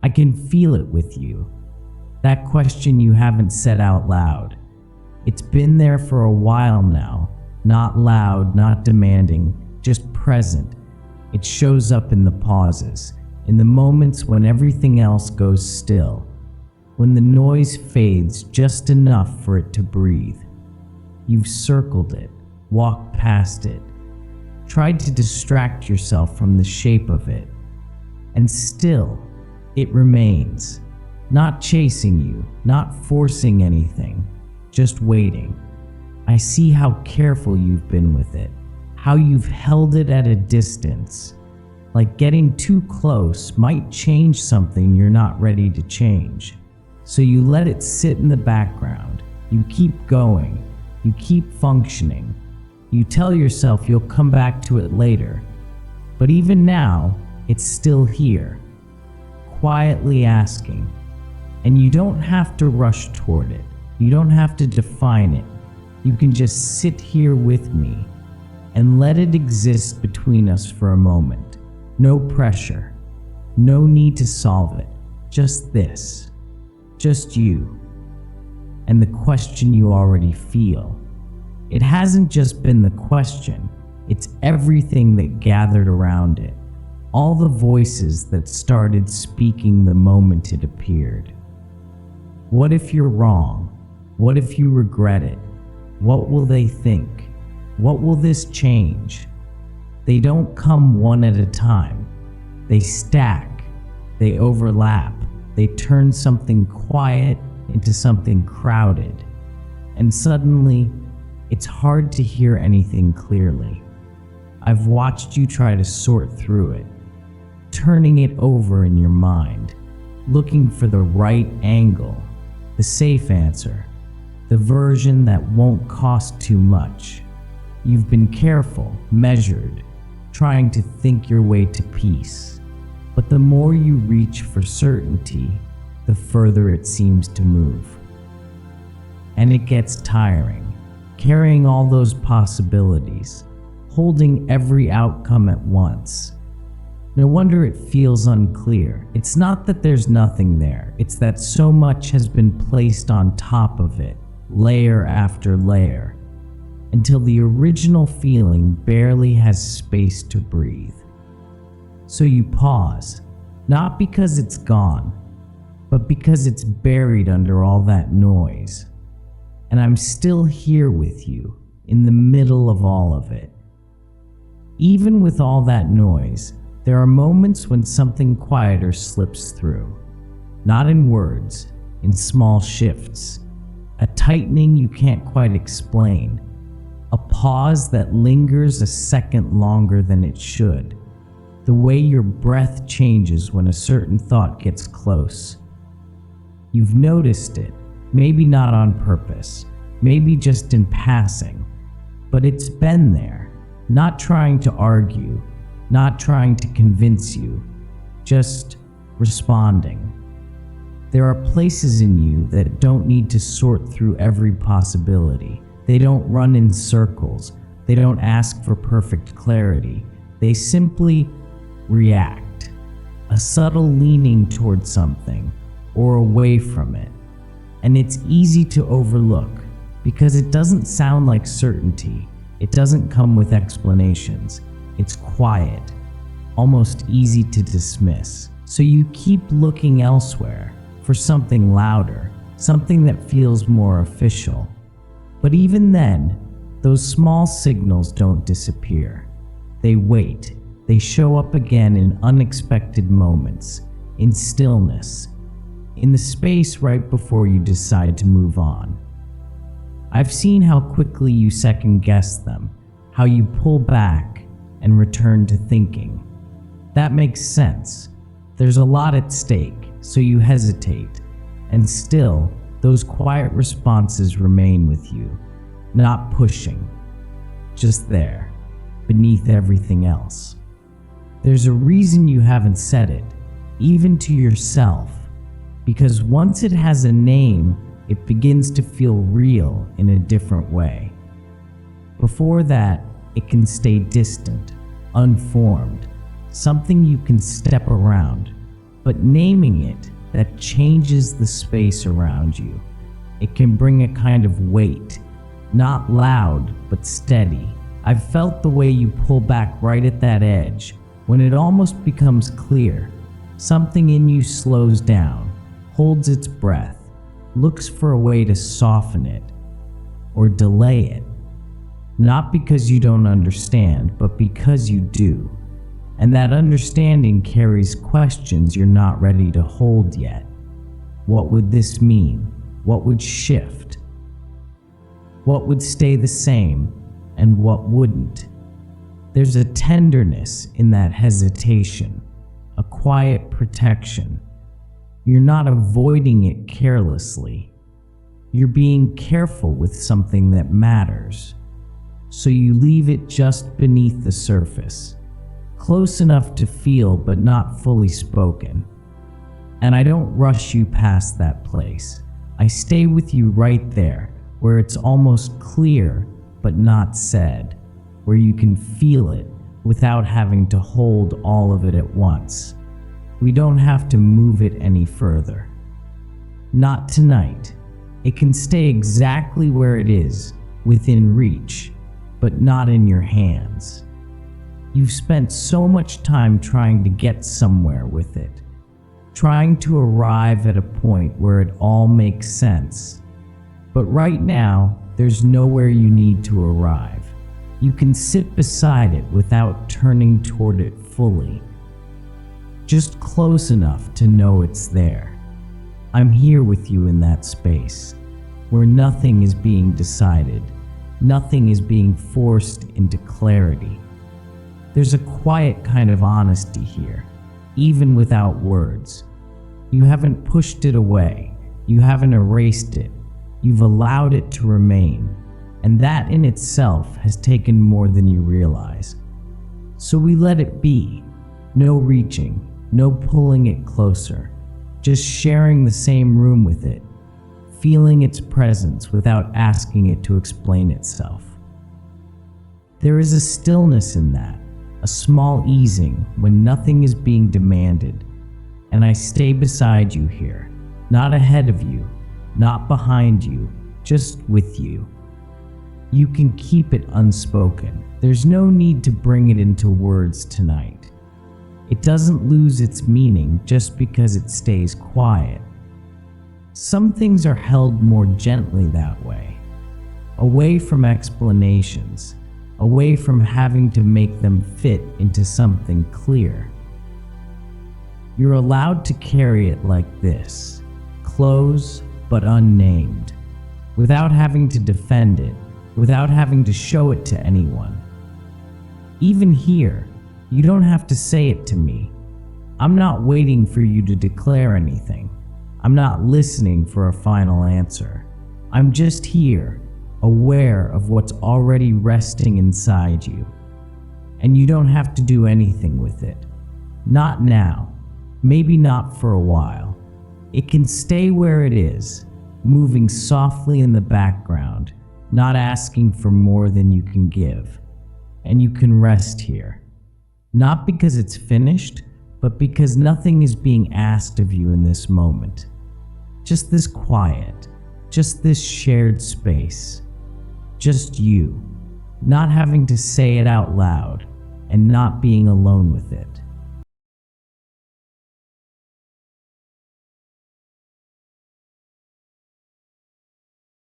I can feel it with you. That question you haven't said out loud. It's been there for a while now, not loud, not demanding, just present. It shows up in the pauses, in the moments when everything else goes still, when the noise fades just enough for it to breathe. You've circled it, walked past it, tried to distract yourself from the shape of it, and still, it remains, not chasing you, not forcing anything, just waiting. I see how careful you've been with it, how you've held it at a distance, like getting too close might change something you're not ready to change. So you let it sit in the background, you keep going, you keep functioning, you tell yourself you'll come back to it later, but even now, it's still here, quietly asking. And you don't have to rush toward it, you don't have to define it, you can just sit here with me and let it exist between us for a moment. No pressure, no need to solve it, just this, just you, and the question you already feel. It hasn't just been the question, it's everything that gathered around it, all the voices that started speaking the moment it appeared. What if you're wrong? What if you regret it? What will they think? What will this change? They don't come one at a time. They stack, they overlap, they turn something quiet into something crowded. And suddenly, it's hard to hear anything clearly. I've watched you try to sort through it, turning it over in your mind, looking for the right angle, the safe answer, the version that won't cost too much. You've been careful, measured, trying to think your way to peace. But the more you reach for certainty, the further it seems to move. And it gets tiring, carrying all those possibilities, holding every outcome at once. No wonder it feels unclear. It's not that there's nothing there, it's that so much has been placed on top of it, layer after layer, until the original feeling barely has space to breathe. So you pause, not because it's gone, but because it's buried under all that noise. And I'm still here with you, in the middle of all of it. Even with all that noise, there are moments when something quieter slips through. Not in words, in small shifts. A tightening you can't quite explain. A pause that lingers a second longer than it should. The way your breath changes when a certain thought gets close. You've noticed it, maybe not on purpose, maybe just in passing, but it's been there, not trying to argue, not trying to convince you, just responding. There are places in you that don't need to sort through every possibility. They don't run in circles. They don't ask for perfect clarity. They simply react. A subtle leaning toward something or away from it. And it's easy to overlook because it doesn't sound like certainty. It doesn't come with explanations. It's quiet, almost easy to dismiss. So you keep looking elsewhere for something louder, something that feels more official. But even then, those small signals don't disappear. They wait. They show up again in unexpected moments, in stillness, in the space right before you decide to move on. I've seen how quickly you second-guess them, how you pull back and return to thinking. That makes sense. There's a lot at stake, so you hesitate, and still, those quiet responses remain with you, not pushing, just there, beneath everything else. There's a reason you haven't said it, even to yourself, because once it has a name, it begins to feel real in a different way. Before that, it can stay distant, unformed, something you can step around, But naming it, that changes the space around you. It can bring a kind of weight, not loud, but steady. I've felt the way you pull back right at that edge, when it almost becomes clear. Something in you slows down, holds its breath, looks for a way to soften it, or delay it. Not because you don't understand, but because you do. And that understanding carries questions you're not ready to hold yet. What would this mean? What would shift? What would stay the same, and what wouldn't? There's a tenderness in that hesitation, a quiet protection. You're not avoiding it carelessly. You're being careful with something that matters. So you leave it just beneath the surface, close enough to feel but not fully spoken. And I don't rush you past that place. I stay with you right there, where it's almost clear but not said, where you can feel it without having to hold all of it at once. We don't have to move it any further. Not tonight. It can stay exactly where it is, within reach, but not in your hands. You've spent so much time trying to get somewhere with it, trying to arrive at a point where it all makes sense. But right now, there's nowhere you need to arrive. You can sit beside it without turning toward it fully, just close enough to know it's there. I'm here with you in that space, where nothing is being decided. Nothing is being forced into clarity. There's a quiet kind of honesty here, even without words. You haven't pushed it away. You haven't erased it. You've allowed it to remain. And that in itself has taken more than you realize. So we let it be. No reaching, no pulling it closer. Just sharing the same room with it. Feeling its presence without asking it to explain itself. There is a stillness in that, a small easing when nothing is being demanded, and I stay beside you here, not ahead of you, not behind you, just with you. You can keep it unspoken. There's no need to bring it into words tonight. It doesn't lose its meaning just because it stays quiet. Some things are held more gently that way, away from explanations, away from having to make them fit into something clear. You're allowed to carry it like this, close but unnamed, without having to defend it, without having to show it to anyone. Even here, you don't have to say it to me. I'm not waiting for you to declare anything. I'm not listening for a final answer. I'm just here, aware of what's already resting inside you. And you don't have to do anything with it. Not now. Maybe not for a while. It can stay where it is, moving softly in the background, not asking for more than you can give. And you can rest here. Not because it's finished, but because nothing is being asked of you in this moment. Just this quiet, just this shared space. Just you, not having to say it out loud and not being alone with it.